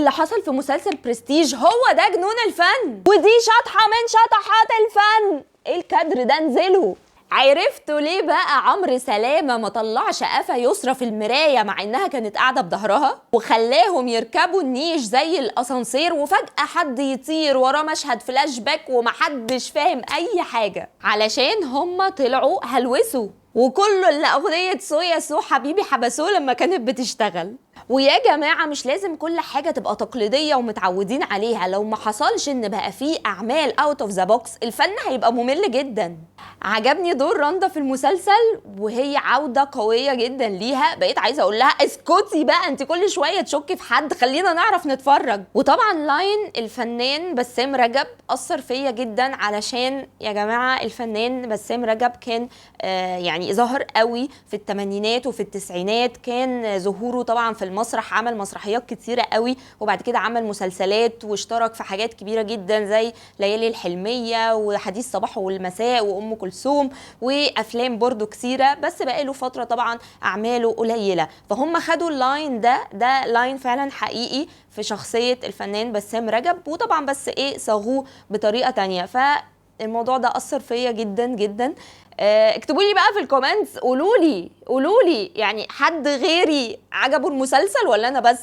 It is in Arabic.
اللي حصل في مسلسل برستيج هو ده جنون الفن، ودي شطحة من شطحات الفن. ايه الكادر ده؟ انزلوا. عرفتوا ليه بقى عمرو سلامة ما طلعش قفا يسرا في المراية مع انها كانت قاعدة بظهرها، وخلاهم يركبوا النيش زي الاسانسير وفجأة حد يطير وراه مشهد فلاش باك ومحدش فاهم اي حاجة؟ علشان هما طلعوا هلوسوا، وكله اللي اغنية سويا سو حبيبي حبسوه لما كانت بتشتغل. ويا جماعة مش لازم كل حاجة تبقى تقليدية ومتعودين عليها. لو ما حصلش ان بقى فيه اعمال اوت اوف ذا بوكس الفن هيبقى ممل جدا. عجبني دور رندا في المسلسل وهي عودة قوية جدا ليها، بقيت عايزة اقول لها اسكتي بقى، انت كل شوية تشكي في حد، خلينا نعرف نتفرج. وطبعا لاين الفنان بسام رجب اثر فيا جدا، علشان يا جماعة الفنان بسام رجب كان يعني ظهر قوي في الثمانينات وفي التسعينات. كان ظهوره طبعا في المسرح، عمل مسرحيات كتيرة قوي، وبعد كده عمل مسلسلات واشترك في حاجات كبيرة جدا زي ليالي الحلمية وحديث الصباح والمساء وأم كلثوم وأفلام برضو كتيرة. بس بقاله فترة طبعا أعماله قليلة، فهم خدوا اللاين ده لاين فعلا حقيقي في شخصية الفنان بسام رجب، وطبعا بس ايه صاغوه بطريقة تانية. فالموضوع ده أثر فيا جدا جدا. اكتبوا لي بقى في الكومنتس، قولوا لي يعني حد غيري عجبه المسلسل ولا انا بس؟